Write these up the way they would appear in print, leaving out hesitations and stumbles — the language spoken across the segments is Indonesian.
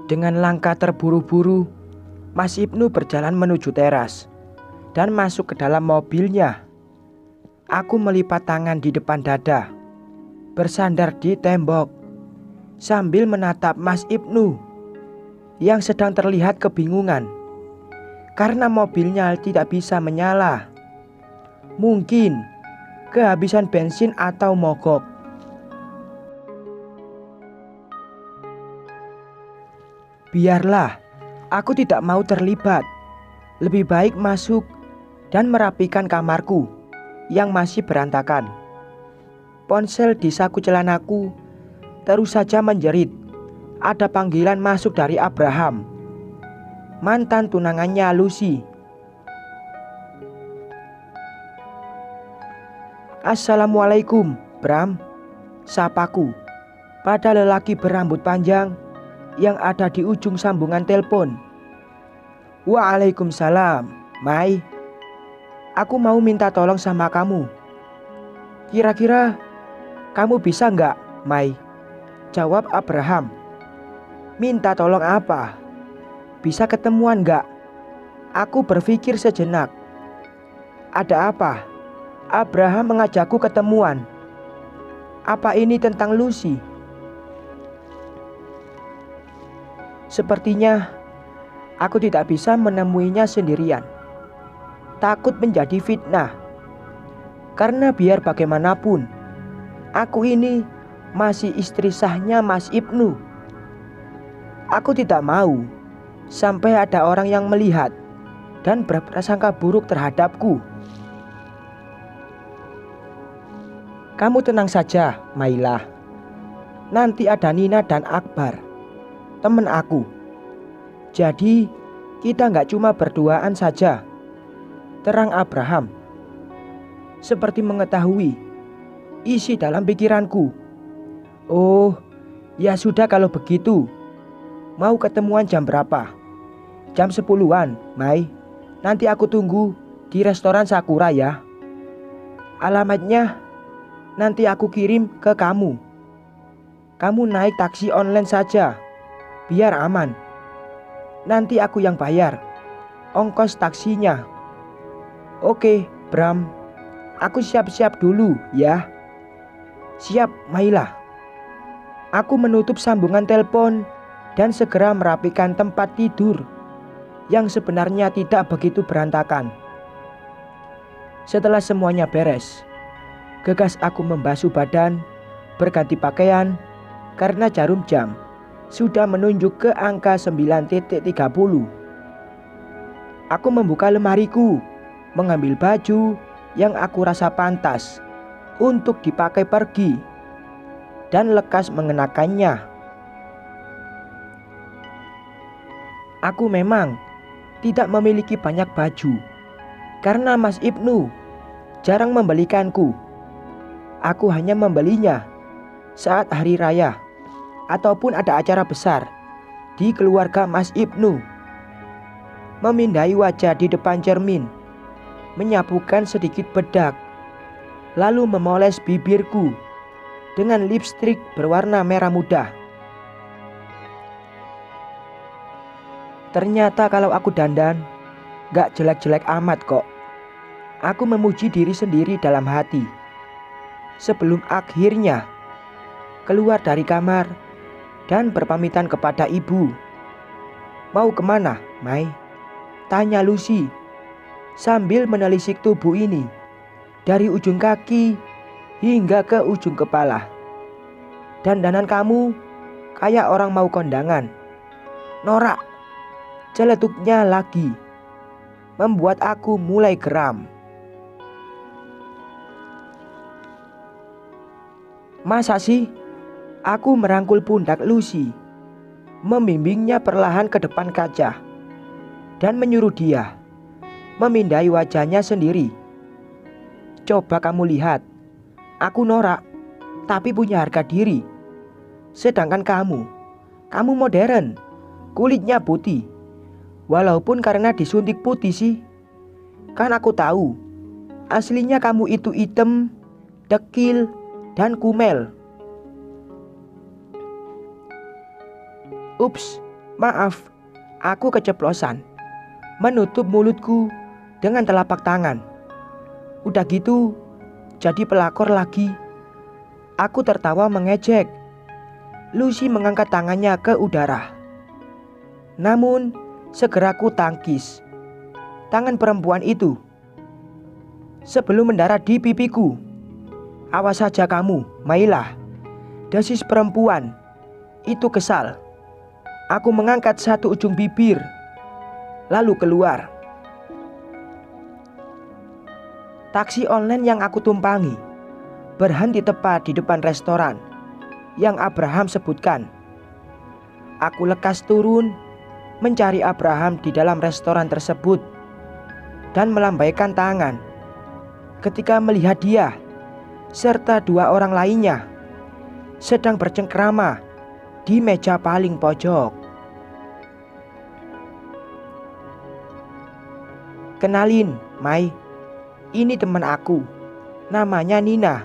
Dengan langkah terburu-buru, Mas Ibnu berjalan menuju teras dan masuk ke dalam mobilnya. Aku melipat tangan di depan dada, bersandar di tembok, sambil menatap Mas Ibnu yang sedang terlihat kebingungan karena mobilnya tidak bisa menyala. Mungkin kehabisan bensin atau mogok. Biarlah, aku tidak mau terlibat. Lebih baik masuk dan merapikan kamarku yang masih berantakan. Ponsel di saku celanaku terus saja menjerit. Ada panggilan masuk dari Abraham, mantan tunangannya Lucy. "Assalamualaikum, Bram," sapaku pada lelaki berambut panjang yang ada di ujung sambungan telepon. "Waalaikumsalam, Mai. Aku mau minta tolong sama kamu. Kira-kira kamu bisa nggak, Mai?" jawab Abraham. "Minta tolong apa? Bisa ketemuan nggak?" Aku berpikir sejenak. Ada apa? Abraham mengajakku ketemuan. Apa ini tentang Lucy? Sepertinya aku tidak bisa menemuinya sendirian. Takut menjadi fitnah. Karena biar bagaimanapun, aku ini masih istri sahnya Mas Ibnu. Aku tidak mau sampai ada orang yang melihat dan berprasangka buruk terhadapku. "Kamu tenang saja, Mailah. Nanti ada Nina dan Akbar, teman aku. Jadi kita nggak cuma berduaan saja," terang Abraham, seperti mengetahui isi dalam pikiranku. "Oh, ya sudah kalau begitu. Mau ketemuan jam berapa?" "Jam 10-an, Mai. Nanti aku tunggu di restoran Sakura ya. Alamatnya nanti aku kirim ke kamu. Kamu naik taksi online saja, biar aman. Nanti aku yang bayar ongkos taksinya." "Oke, Bram. Aku siap-siap dulu ya." "Siap, Maila." Aku menutup sambungan telepon dan segera merapikan tempat tidur yang sebenarnya tidak begitu berantakan. Setelah semuanya beres, gegas aku membasuh badan, berganti pakaian, karena jarum jam sudah menunjuk ke angka 9.30. Aku membuka lemariku, mengambil baju yang aku rasa pantas untuk dipakai pergi, dan lekas mengenakannya. Aku memang tidak memiliki banyak baju, karena Mas Ibnu jarang membelikanku. Aku hanya membelinya saat hari raya ataupun ada acara besar di keluarga Mas Ibnu. Memindai wajah di depan cermin, menyapukan sedikit bedak, lalu memoles bibirku dengan lipstik berwarna merah muda. Ternyata kalau aku dandan, gak jelek-jelek amat kok. Aku memuji diri sendiri dalam hati. Sebelum akhirnya keluar dari kamar dan berpamitan kepada ibu. "Mau kemana, Mai?" tanya Lucy sambil menelisik tubuh ini dari ujung kaki hingga ke ujung kepala. "Dandanan kamu kayak orang mau kondangan." "Norak," celetuknya lagi, membuat aku mulai geram. "Masa sih?" Aku merangkul pundak Lucy, membimbingnya perlahan ke depan kaca, dan menyuruh dia memindai wajahnya sendiri. "Coba kamu lihat, aku norak, tapi punya harga diri. Sedangkan kamu modern, kulitnya putih. Walaupun karena disuntik putih sih. Kan aku tahu, aslinya kamu itu hitam, dekil, dan kumel." "Ups, Maaf, aku keceplosan. Menutup mulutku dengan telapak tangan. Udah gitu, jadi pelakor lagi. Aku tertawa mengejek. Lucy mengangkat tangannya ke udara. Namun, segera ku tangkis tangan perempuan itu sebelum mendarat di pipiku. Awas saja kamu, Mailah, desis perempuan itu kesal. Aku mengangkat satu ujung bibir, lalu keluar. Taksi online yang aku tumpangi berhenti tepat di depan restoran yang Abraham sebutkan. Aku lekas turun mencari Abraham di dalam restoran tersebut dan melambaikan tangan ketika melihat dia serta dua orang lainnya sedang bercengkrama di meja paling pojok. Kenalin, Mai, ini teman aku, namanya Nina.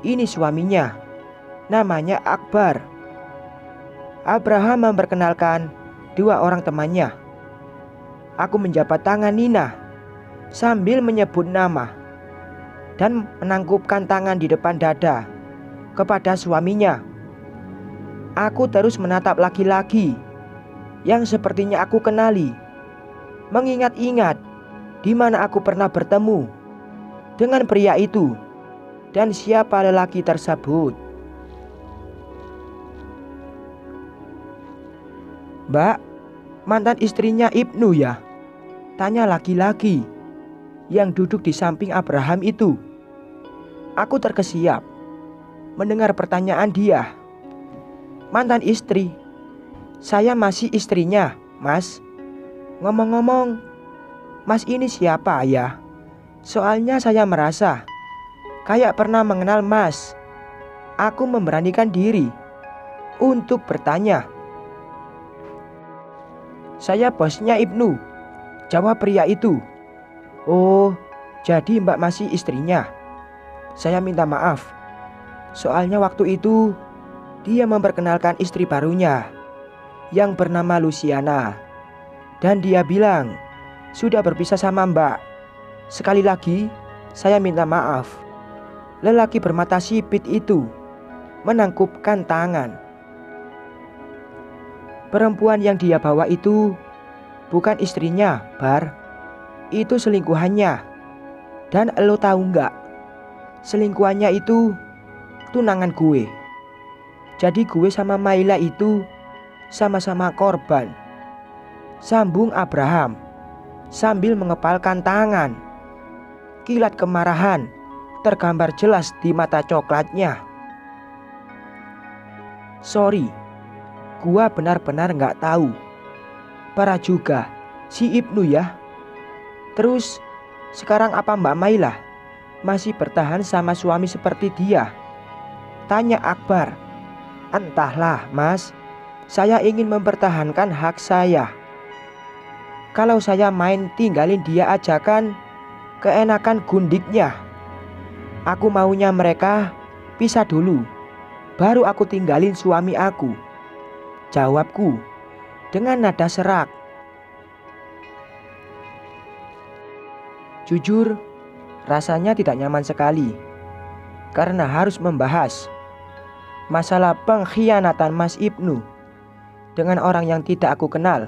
Ini suaminya, namanya Akbar. Abraham memperkenalkan dua orang temannya. Aku menjabat tangan Nina sambil menyebut nama dan menangkupkan tangan di depan dada kepada suaminya. Aku terus menatap laki-laki yang sepertinya aku kenali, mengingat-ingat di mana aku pernah bertemu dengan pria itu dan siapa lelaki tersebut. Mbak, mantan istrinya Ibnu ya? Tanya laki-laki yang duduk di samping Abraham itu. Aku terkesiap mendengar pertanyaan dia. Mantan istri? Saya masih istrinya, Mas. Ngomong-ngomong, Mas ini siapa ya? Soalnya saya merasa kayak pernah mengenal Mas. Aku memberanikan diri untuk bertanya. Saya bosnya Ibnu, jawab pria itu. Oh, jadi Mbak masih istrinya. Saya minta maaf. Soalnya waktu itu dia memperkenalkan istri barunya yang bernama Luciana. Dan dia bilang sudah berpisah sama Mbak. Sekali lagi saya minta maaf. Lelaki bermata sipit itu menangkupkan tangan. Perempuan yang dia bawa itu bukan istrinya, Bar. Itu selingkuhannya. Dan lo tahu nggak? Selingkuhannya itu tunangan gue. Jadi gue sama Maila itu sama-sama korban. Sambung Abraham sambil mengepalkan tangan. Kilat kemarahan tergambar jelas di mata coklatnya. Sorry, gua benar-benar nggak tahu. Parah juga si Ibnu ya. Terus sekarang apa Mbak Maila masih bertahan sama suami seperti dia? Tanya Akbar. Entahlah Mas, saya ingin mempertahankan hak saya. Kalau saya main tinggalin dia aja kan keenakan gundiknya. Aku maunya mereka pisah dulu, baru aku tinggalin suami aku, jawabku dengan nada serak. Jujur, rasanya tidak nyaman sekali karena harus membahas masalah pengkhianatan Mas Ibnu dengan orang yang tidak aku kenal.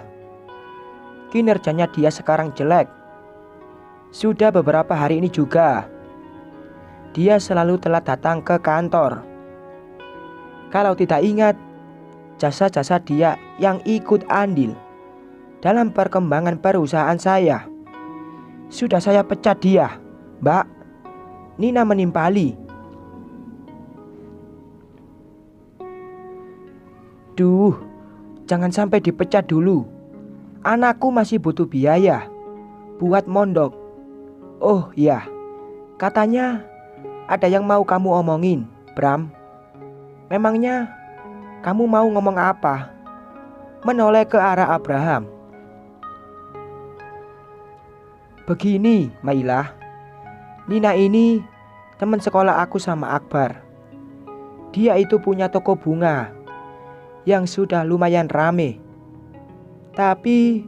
Kinerjanya dia sekarang jelek. Sudah beberapa hari ini juga dia selalu telat datang ke kantor. Kalau tidak ingat, jasa-jasa dia yang ikut andil dalam perkembangan perusahaan saya. Sudah saya pecat dia, Mbak. Nina menimpali. Duh, jangan sampai dipecat dulu. Anakku masih butuh biaya buat mondok. Oh ya, katanya ada yang mau kamu omongin, Bram. Memangnya kamu mau ngomong apa? Menoleh ke arah Abraham. Begini, Mailah. Nina ini teman sekolah aku sama Akbar. Dia itu punya toko bunga yang sudah lumayan rame. Tapi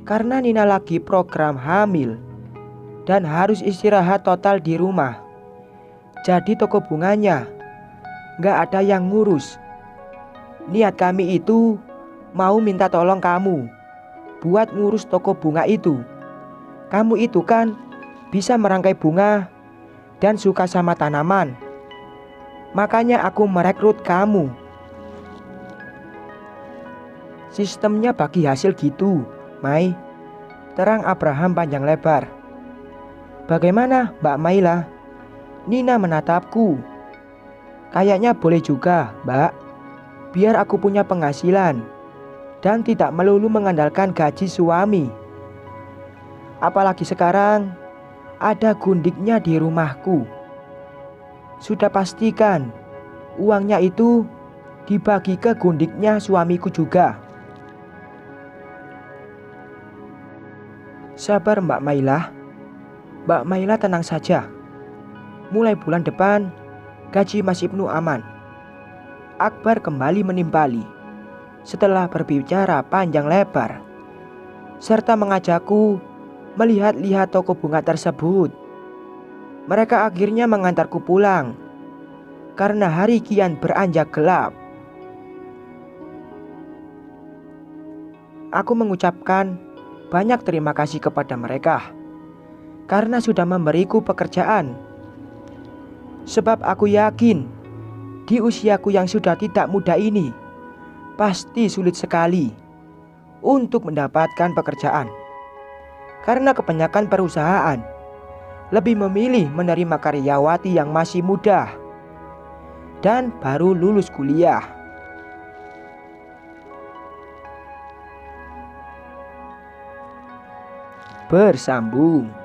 karena Nina lagi program hamil dan harus istirahat total di rumah, jadi toko bunganya nggak ada yang ngurus. Niat kami itu mau minta tolong kamu buat ngurus toko bunga itu. Kamu itu kan bisa merangkai bunga dan suka sama tanaman. Makanya aku merekrut kamu. Sistemnya bagi hasil gitu, Mai. Terang Abraham panjang lebar. Bagaimana, Mbak Maila? Nina menatapku. Kayaknya boleh juga, Mbak. Biar aku punya penghasilan dan tidak melulu mengandalkan gaji suami. Apalagi sekarang ada gundiknya di rumahku. Sudah pastikan uangnya itu dibagi ke gundiknya suamiku juga. Sabar Mbak Maila. Mbak Maila tenang saja. Mulai bulan depan gaji Mas Ibnu aman. Akbar kembali menimpali setelah berbicara panjang lebar, serta mengajakku melihat-lihat toko bunga tersebut. Mereka akhirnya mengantarku pulang karena hari kian beranjak gelap. Aku mengucapkan banyak terima kasih kepada mereka karena sudah memberiku pekerjaan. Sebab aku yakin di usiaku yang sudah tidak muda ini pasti sulit sekali untuk mendapatkan pekerjaan. Karena kebanyakan perusahaan lebih memilih menerima karyawati yang masih muda dan baru lulus kuliah. Bersambung.